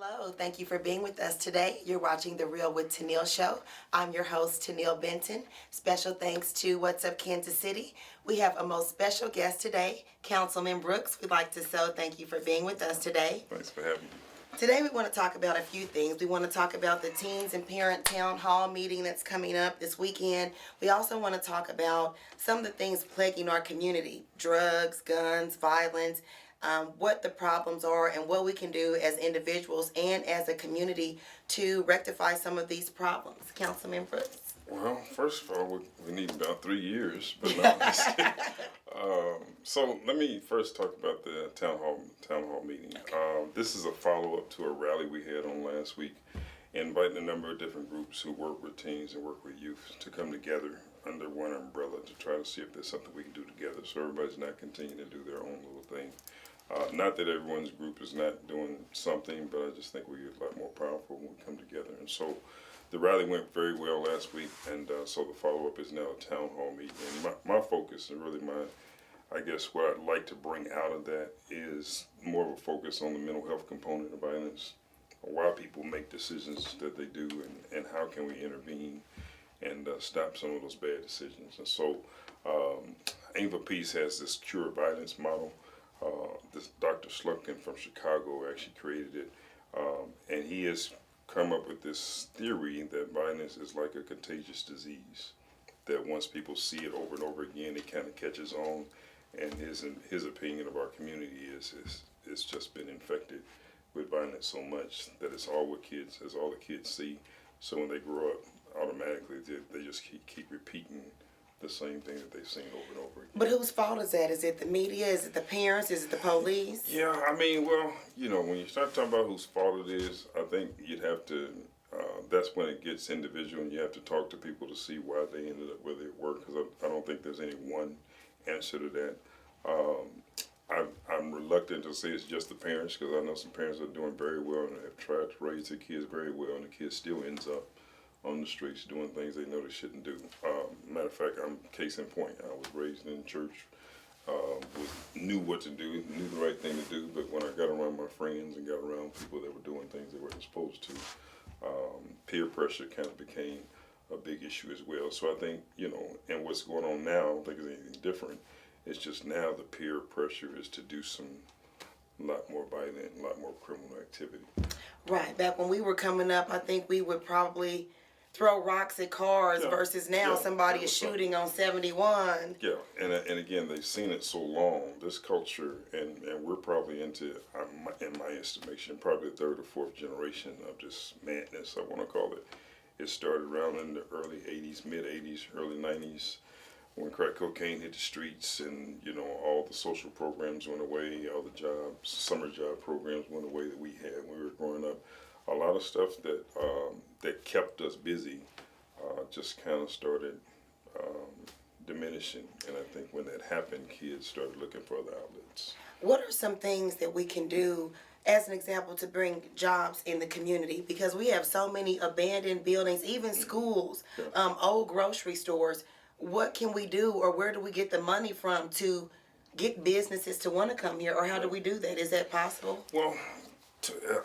Hello, thank you for being with us today. You're watching The Real with Tennille show. I'm your host, Tennille Benton. Special thanks to What's Up Kansas City. We have a most special guest today, Councilman Brooks. We'd like to thank you for being with us today. Thanks for having me. Today we want to talk about a few things. We want to talk about the Teens and Parent Town Hall meeting that's coming up this weekend. We also want to talk about some of the things plaguing our community: drugs, guns, violence, what the problems are, and what we can do as individuals and as a community to rectify some of these problems. Councilman Brooks. Well, first of all, we need about 3 years, but not so let me first talk about the town hall meeting. This is a follow-up to a rally we had on last week, inviting a number of different groups who work with teens and work with youth to come together under one umbrella to try to see if there's something we can do together, so everybody's not continuing to do their own little thing. Not that everyone's group is not doing something, but I just think we're a lot more powerful when we come together. And so the rally went very well last week, and so the follow-up is now a town hall meeting. And my focus, and really I guess what I'd like to bring out of that is more of a focus on the mental health component of violence, why people make decisions that they do, and how can we intervene and stop some of those bad decisions. And so Aim for Peace has this Cure Violence model. This Dr. Slutkin from Chicago actually created it, and he has come up with this theory that violence is like a contagious disease, that once people see it over and over again, it kind of catches on, and his opinion of our community is it's just been infected with violence so much that it's all the kids see. So when they grow up, automatically they just keep repeating the same thing that they've seen over and over again. But whose fault is that? Is it the media? Is it the parents? Is it the police? Yeah, I mean, well, when you start talking about whose fault it is, I think you'd have to, that's when it gets individual, and you have to talk to people to see why they ended up where they were, because I don't think there's any one answer to that. I'm reluctant to say it's just the parents, because I know some parents are doing very well and have tried to raise their kids very well, and the kid still ends up on the streets doing things they know they shouldn't do. Matter of fact, I'm case in point. I was raised in church, knew what to do, knew the right thing to do, but when I got around my friends and got around people that were doing things they weren't supposed to, peer pressure kind of became a big issue as well. So I think, and what's going on now, I don't think it's anything different. It's just now the peer pressure is to do a lot more violent, a lot more criminal activity. Right. Back when we were coming up, I think we would probably throw rocks at cars versus now somebody is shooting on 71. Yeah, and again, they've seen it so long, this culture, and we're probably into, in my estimation, probably the third or fourth generation of this madness, I want to call it. It started around in the early 80s, mid 80s, early 90s, when crack cocaine hit the streets, and all the social programs went away, all the summer job programs went away that we had when we were growing up. A lot of stuff that kept us busy just kind of started diminishing, and I think when that happened, kids started looking for other outlets. What are some things that we can do, as an example, to bring jobs in the community? Because we have so many abandoned buildings, even schools, old grocery stores. What can we do, or where do we get the money from to get businesses to want to come here, or how do we do that? Is that possible? Well,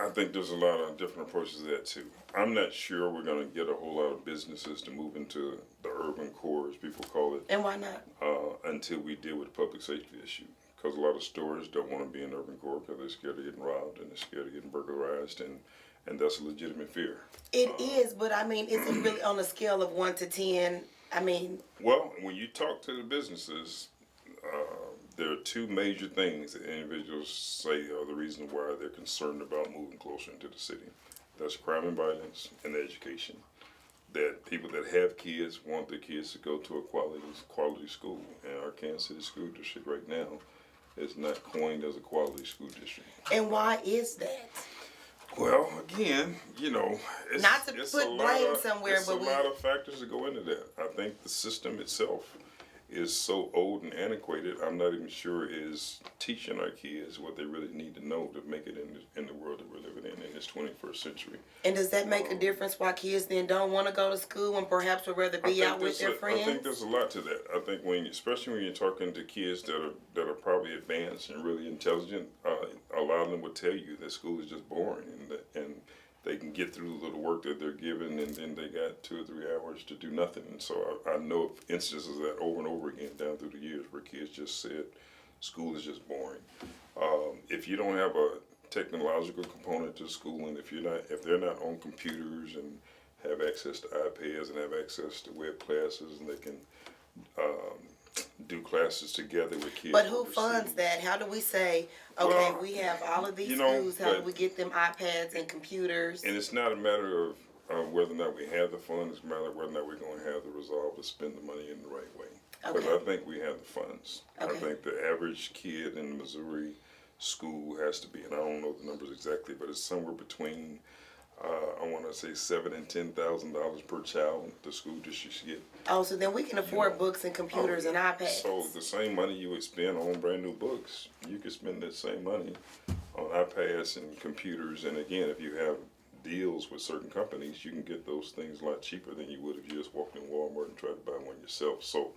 I think there's a lot of different approaches to that too. I'm not sure we're going to get a whole lot of businesses to move into the urban core, as people call it. And why not? Until we deal with the public safety issue. Because a lot of stores don't want to be in the urban core because they're scared of getting robbed and they're scared of getting burglarized, and that's a legitimate fear. It is, but I mean, is it really on a scale of 1 to 10? I mean... Well, when you talk to the businesses, there are two major things that individuals say are the reason why they're concerned about moving closer into the city. That's crime and violence and education. That people that have kids want their kids to go to a quality school. And our Kansas City School District right now is not coined as a quality school district. And why is that? Well, again, it's not to put blame somewhere, but a lot of factors that go into that. I think the system itself is so old and antiquated, I'm not even sure is teaching our kids what they really need to know to make it in the world that we're living in this 21st century. And does that make a difference why kids then don't want to go to school and perhaps would rather be out with their friends? I think there's a lot to that. I think especially when you're talking to kids that are probably advanced and really intelligent, a lot of them would tell you that school is just boring and get through the work that they're given, and then they got 2 or 3 hours to do nothing. And so I know of instances of that over and over again down through the years where kids just said school is just boring. If you don't have a technological component to school, and if they're not on computers and have access to iPads and have access to web classes, and they can do classes together with kids. But who funds that? How do we say, okay, Well, we have all of these you know, schools, how do but- we get them iPads and computers? And it's not a matter of whether or not we have the funds, it's a matter of whether or not we're going to have the resolve to spend the money in the right way. Because Okay. I think we have the funds. Okay. I think the average kid in Missouri school has to be, and I don't know the numbers exactly, but it's somewhere between, I want to say $7,000 and $10,000 per child the school district should get. Oh, so then we can afford books and computers and iPads. So the same money you would spend on brand new books, you could spend that same money on iPads and computers. And again, if you have deals with certain companies, you can get those things a lot cheaper than you would if you just walked in Walmart and tried to buy one yourself. So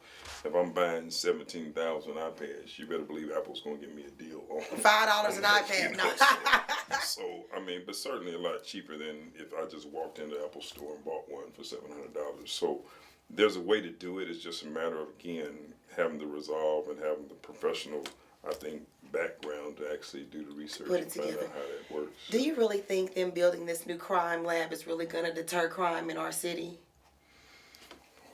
if I'm buying 17,000 iPads, you better believe Apple's going to give me a deal on $5 an iPad. you No. know, so I mean, but certainly a lot cheaper than if I just walked into Apple Store and bought one for $700. So there's a way to do it. It's just a matter of, again, having the resolve and having the professional, I think, background to actually do the research Put it and find together. out how that works. Do you really think them building this new crime lab is really going to deter crime in our city?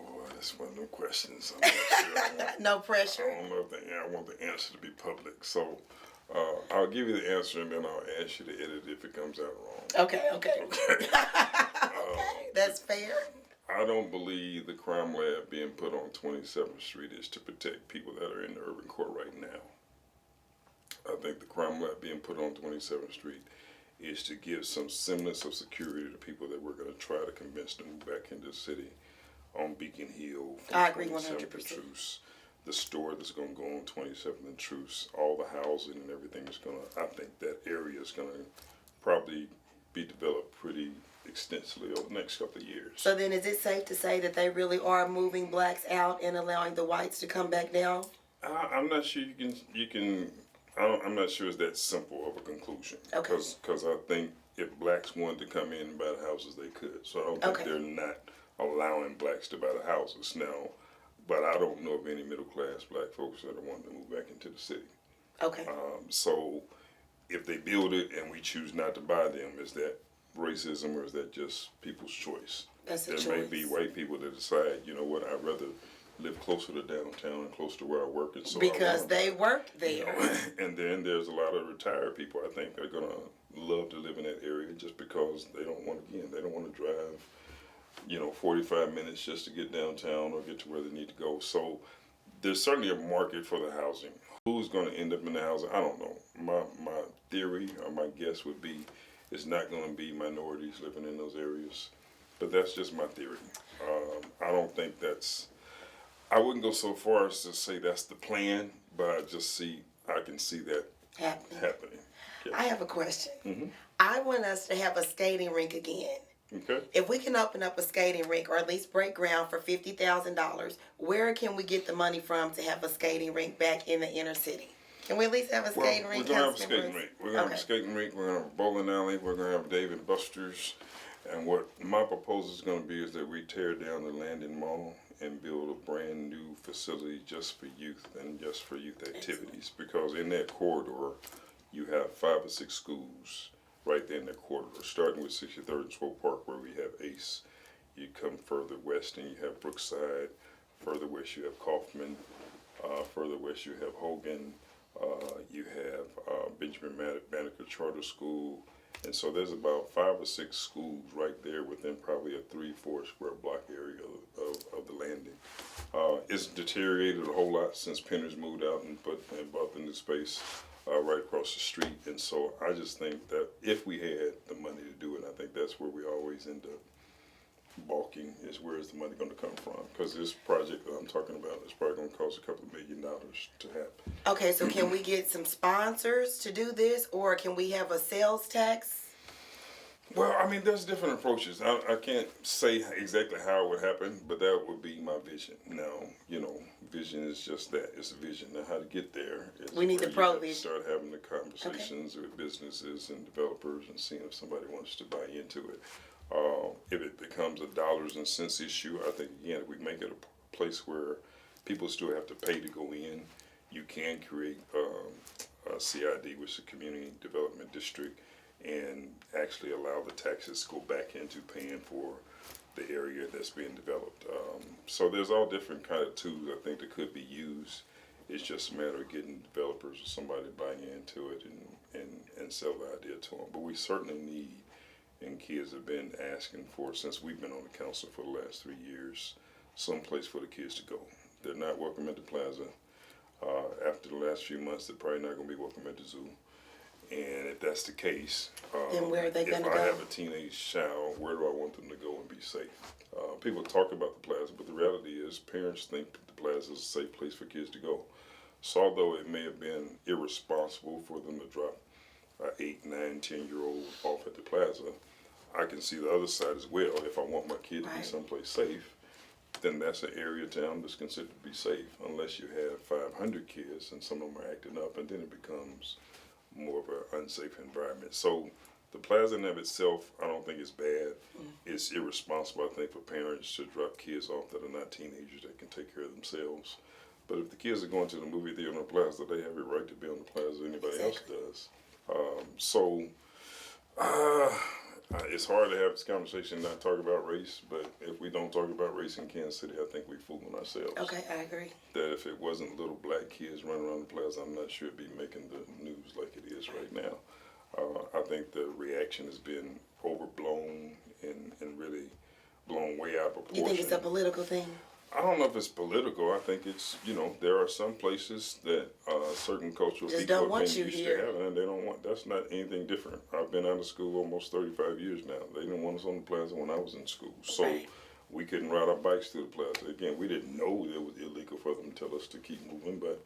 Boy, that's one of them questions. I'm not sure. No pressure. I don't know if I want the answer to be public. So I'll give you the answer and then I'll ask you to edit it if it comes out wrong. Okay. Okay, that's fair. I don't believe the crime lab being put on 27th Street is to protect people that are in the urban core right now. I think the crime lab being put on 27th Street is to give some semblance of security to people that we're going to try to convince to move back into the city on Beacon Hill. from I agree 27th and 100%. Truce. The store that's going to go on 27th and Truce, all the housing and everything is going to, I think that area is going to probably be developed pretty extensively over the next couple of years. So then is it safe to say that they really are moving blacks out and allowing the whites to come back down? I'm not sure you can. I'm not sure it's that simple of a conclusion. Okay. Because I think if blacks wanted to come in and buy the houses, they could. So I don't think Okay. they're not allowing blacks to buy the houses now. But I don't know of any middle class black folks that are wanting to move back into the city. Okay. So if they build it and we choose not to buy them, is that racism or is that just people's choice? That's a There choice. may be white people that decide, you know what, I'd rather live closer to downtown and close to where I work, and so Because they work there. And then there's a lot of retired people I think are gonna love to live in that area just because they don't want to drive, 45 minutes just to get downtown or get to where they need to go. So there's certainly a market for the housing. Who's going to end up in the housing? I don't know. My theory or my guess would be it's not going to be minorities living in those areas, but that's just my theory. I don't think I wouldn't go so far as to say that's the plan, but I can see that happening. Yeah. I have a question. Mm-hmm. I want us to have a skating rink again. Okay. If we can open up a skating rink or at least break ground for $50,000, where can we get the money from to have a skating rink back in the inner city? Can we at least have a skating rink? We're going to have a Councilman skating Bruce? rink. We're going to have a skating rink. We're going to have a bowling alley. We're going to have Dave and Buster's. And what my proposal is going to be is that we tear down the Landon Mall and build a brand new facility just for youth and just for youth activities. Because in that corridor, you have 5 or 6 schools right there in that corridor, starting with 63rd and Swope Park where we have ACE. You come further west and you have Brookside. Further west you have Kaufman. Further west you have Hogan. You have Benjamin Banneker Charter School. And so there's about 5 or 6 schools right there within probably a 3-4 square block area of the landing. It's deteriorated a whole lot since Penner's moved out and bought the new space right across the street. And so I just think that if we had the money to do it, I think that's where we always end up balking, is where is the money going to come from? Because this project that I'm talking about is probably going to cost a couple $1 million to happen. Okay, so can we get some sponsors to do this, or can we have a sales tax? Well, I mean, there's different approaches. I can't say exactly how it would happen, but that would be my vision. Now, vision is just that. It's a vision. Now, how to get there is We need where the you have to provision. start having the conversations with businesses and developers and seeing if somebody wants to buy into it. If it becomes a dollars and cents issue, I think, again, if we make it a place where people still have to pay to go in, you can create a CID, which is a community development district, and actually allow the taxes to go back into paying for the area that's being developed. So there's all different kind of tools I think that could be used. It's just a matter of getting developers or somebody buying into it and sell the idea to them. But we certainly need, and kids have been asking for since we've been on the council for the last 3 years, some place for the kids to go. They're not welcome at the plaza. After the last few months, they're probably not going to be welcome at the zoo. And if that's the case, Then where are they gonna if I go? have a teenage child, where do I want them to go and be safe? People talk about the plaza, but the reality is parents think that the plaza is a safe place for kids to go. So although it may have been irresponsible for them to drop an 8, 9, 10-year-old off at the plaza, I can see the other side as well. If I want my kid to be Right. someplace safe, then that's an area of town that's considered to be safe, unless you have 500 kids and some of them are acting up, and then it becomes more of an unsafe environment. So the plaza in of itself, I don't think it's bad. It's irresponsible, I think, for parents to drop kids off that are not teenagers that can take care of themselves. But if the kids are going to the movie theater on the plaza, they have a right to be on the plaza. Anybody else does. It's hard to have this conversation and not talk about race, but if we don't talk about race in Kansas City, I think we're fooling ourselves. Okay, I agree. That if it wasn't little black kids running around the plaza, I'm not sure it'd be making the news like it is right now. I think the reaction has been overblown and really blown way out of proportion. You think it's a political thing? I don't know if it's political. I think it's, there are some places that certain cultural Just people don't have want been you used here. to having, and they don't want. That's not anything different. I've been out of school almost 35 years now. They didn't want us on the plaza when I was in school, so Right. we couldn't ride our bikes through the plaza. Again, we didn't know it was illegal for them to tell us to keep moving, but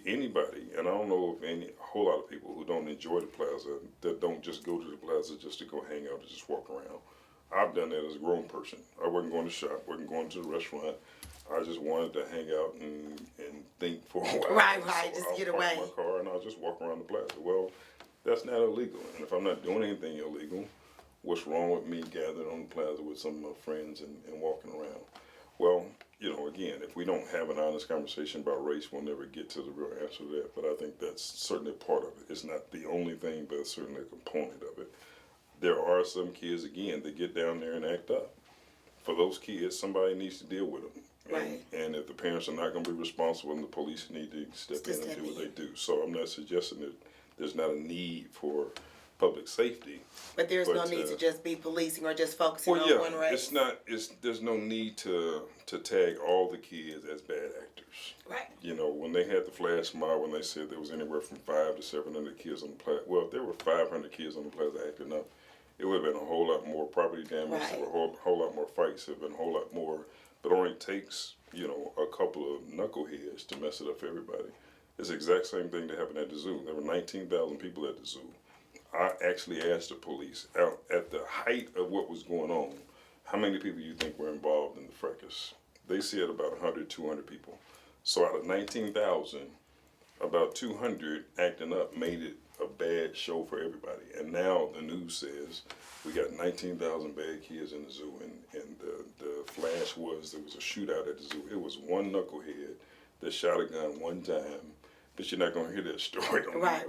anybody, and I don't know of a whole lot of people who don't enjoy the plaza, that don't just go to the plaza just to go hang out and just walk around. I've done that as a grown person. I wasn't going to shop, wasn't going to the restaurant. I just wanted to hang out and think for a while. Right, So just I'll get park away. my car and I'll just walk around the plaza. Well, that's not illegal. And if I'm not doing anything illegal, what's wrong with me gathering on the plaza with some of my friends and walking around? Well, again, if we don't have an honest conversation about race, we'll never get to the real answer to that. But I think that's certainly part of it. It's not the only thing, but it's certainly a component of it. There are some kids, again, that get down there and act up. For those kids, somebody needs to deal with them. Right. And if the parents are not going to be responsible, then the police need to step in and do what they do. So I'm not suggesting that there's not a need for public safety. But there's no need to just be policing or just focusing Well, on yeah, one race. there's no need to tag all the kids as bad actors. Right. When they had the flash mob, when they said there was anywhere from 500 to 700 kids on the plaza, well, if there were 500 kids on the plaza acting up, it would have been a whole lot more property damage, Right. there were a whole lot more fights, there would have been a whole lot more, but it only takes, a couple of knuckleheads to mess it up for everybody. It's the exact same thing that happened at the zoo. There were 19,000 people at the zoo. I actually asked the police, out at the height of what was going on, how many people you think were involved in the fracas? They said about 100, 200 people. So out of 19,000, about 200 acting up made it a bad show for everybody. And now the news says we got 19,000 bad kids in the zoo, and the flash was there was a shootout at the zoo. It was one knucklehead that shot a gun one time, but you're not going to hear that story. Right.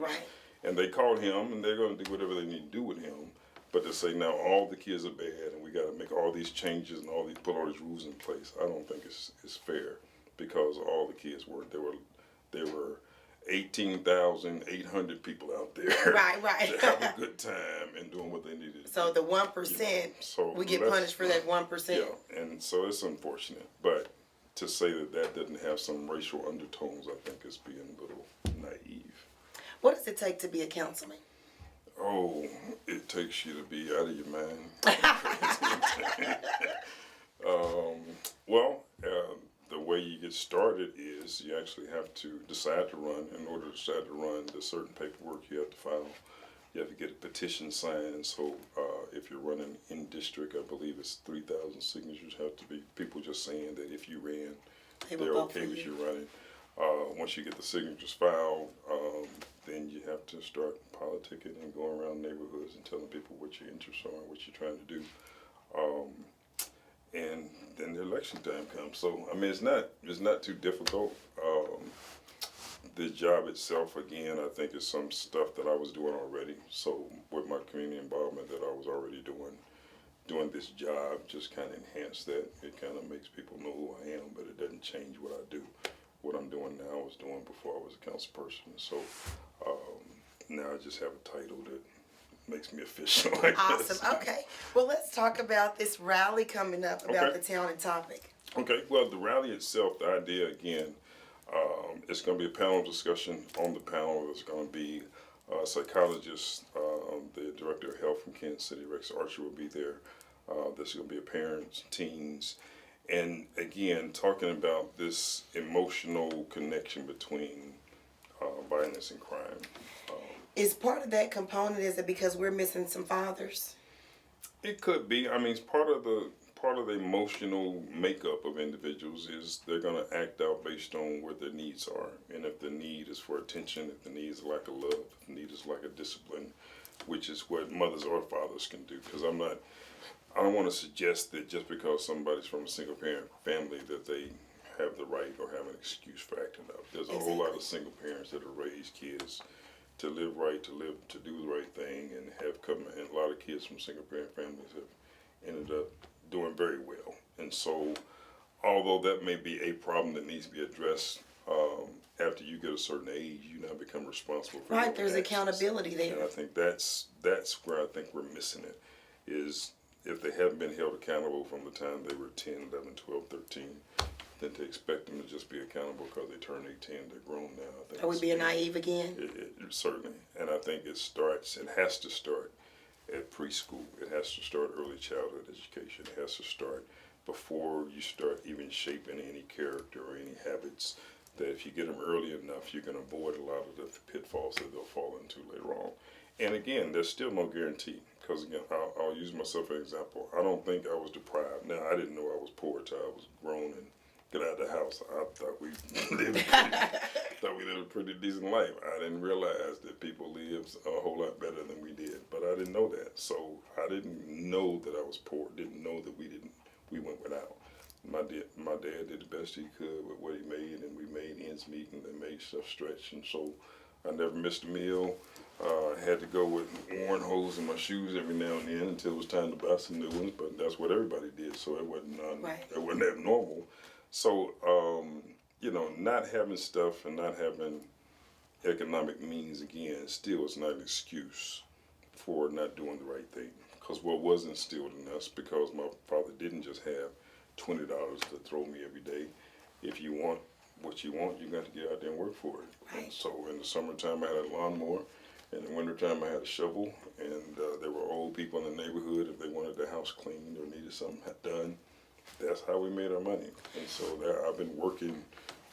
And they caught him, and they're going to do whatever they need to do with him. But to say now all the kids are bad, and we got to make all these changes and put all these rules in place, I don't think it's fair, because all the kids weren't. There were 18,800 people out there Right. to have a good time and doing what they needed to So do. the 1%, So we get let's- punished for that 1%. Yeah, and so it's unfortunate. But to say that doesn't have some racial undertones, I think is being a little naive. What does it take to be a councilman? Oh, it takes you to be out of your mind. The way you get started is you actually have to decide to run. In order to decide to run, there's certain paperwork you have to file. You have to get a petition signed, so if you're running in district, I believe it's 3,000 signatures have to be people just saying that if you ran, they're okay with you running. Once you get the signatures filed, then you have to start politicking and going around neighborhoods and telling people what your interests are and what you're trying to do. And then the election time comes. So I mean, it's not too difficult. The job itself, again, I think is some stuff that I was doing already. So with my community involvement that I was already doing this job just kind of enhanced that. It kind of makes people know who I am, but it doesn't change what I do. What I'm doing now I was doing before I was a council person. So now I just have a title that makes me official. Awesome. Okay. Well, let's talk about this rally coming up about the town and topic. Okay. Well, the rally itself, the idea again, it's going to be a panel discussion. On the panel, there's going to be a psychologist, the director of health from Kansas City, Rex Archer, will be there. There's going to be a parents, teens, and again, talking about this emotional connection between violence and crime. Is part of that component, is it because we're missing some fathers? It could be. I mean, it's part of the emotional makeup of individuals is they're going to act out based on what their needs are. And if the need is for attention, if the need is lack of love, if the need is lack of discipline, which is what mothers or fathers can do. Because I don't want to suggest that just because somebody's from a single parent family that they have the right or have an excuse for acting up. There's a whole lot of single parents that have raised kids to live right, to do the right thing, and and a lot of kids from single parent families have ended up doing very well. And so, although that may be a problem that needs to be addressed, after you get a certain age, you now become responsible for Right, there's actions. accountability there. And I think that's where I think we're missing it, is if they haven't been held accountable from the time they were 10, 11, 12, 13, then to expect them to just be accountable because they turned 18, they're grown now. I think Are we being naive again? It certainly. And I think it has to start at preschool. It has to start early childhood education. It has to start before you start even shaping any character or any habits, that if you get them early enough, you can avoid a lot of the pitfalls that they'll fall into later on. And again, there's still no guarantee. Because again, I'll use myself as an example. I don't think I was deprived. Now, I didn't know I was poor until I was grown and get out of the house. I thought we lived a pretty decent life. I didn't realize that people lived a whole lot better than we did. But I didn't know that. So I didn't know that I was poor. Didn't know that we went without. My dad did the best he could with what he made, and we made ends meet, and they made stuff stretch. And so I never missed a meal. I had to go with worn holes in my shoes every now and then until it was time to buy some new ones, but that's what everybody did, so it wasn't abnormal. So, not having stuff and not having economic means, again, still is not an excuse for not doing the right thing. Because what was instilled in us, because my father didn't just have $20 to throw me every day. If you want what you want, you got to get out there and work for it. Right. And so in the summertime, I had a lawnmower. In the wintertime, I had a shovel. And there were old people in the neighborhood. If they wanted their house cleaned or needed something done, that's how we made our money. And so I've been working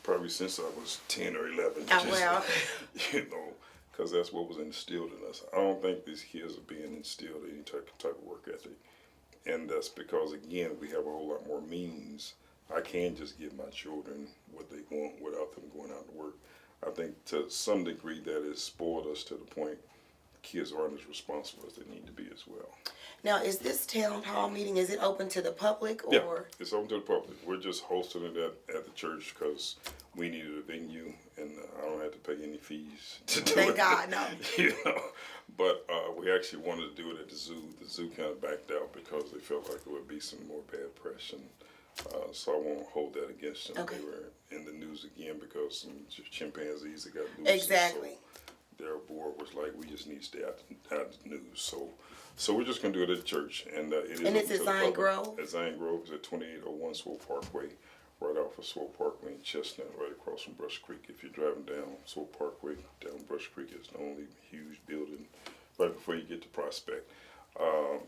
probably since I was 10 or 11. Oh, wow. Because that's what was instilled in us. I don't think these kids are being instilled any type of work ethic. And that's because, again, we have a whole lot more means. I can't just give my children what they want without them going out to work. I think to some degree that has spoiled us to the point kids aren't as responsible as they need to be as well. Now, is this town hall meeting, is it open to the public? Or? Yeah, it's open to the public. We're just hosting it at the church because we needed a venue, and I don't have to pay any fees to do it. Thank God, no. But we actually wanted to do it at the zoo. The zoo kind of backed out because they felt like there would be some more bad press, and so I won't hold that against them. Okay. They were in the news again because some chimpanzees that got loose. Exactly. So their board was like, we just need to stay out of the news. So we're just going to do it at the church. And it's at Zion Grove? At Zion Grove. It's at 2801 Swope Parkway, right off of Swope Parkway in Chestnut, right across from Brush Creek. If you're driving down Swope Parkway, down Brush Creek, it's the only huge building right before you get to Prospect.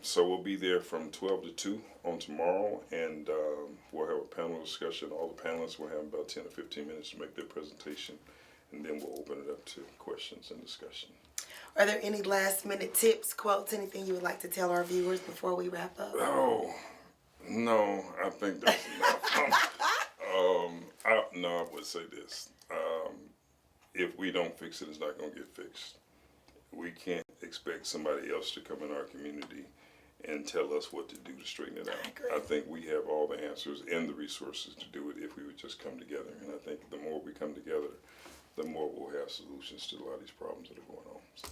So we'll be there from 12 to 2 on tomorrow, and we'll have a panel discussion. All the panelists will have about 10 or 15 minutes to make their presentation, and then we'll open it up to questions and discussion. Are there any last minute tips, quotes, anything you would like to tell our viewers before we wrap up? Oh, no, I think that's enough. I would say this. If we don't fix it, it's not going to get fixed. We can't expect somebody else to come in our community and tell us what to do to straighten it out. I think we have all the answers and the resources to do it if we would just come together. And I think the more we come together, the more we'll have solutions to a lot of these problems that are going on. So,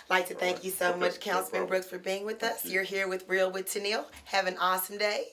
I'd like to thank you so much, Councilman Brooks, for being with us. You're here with Real with Tennille. Have an awesome day.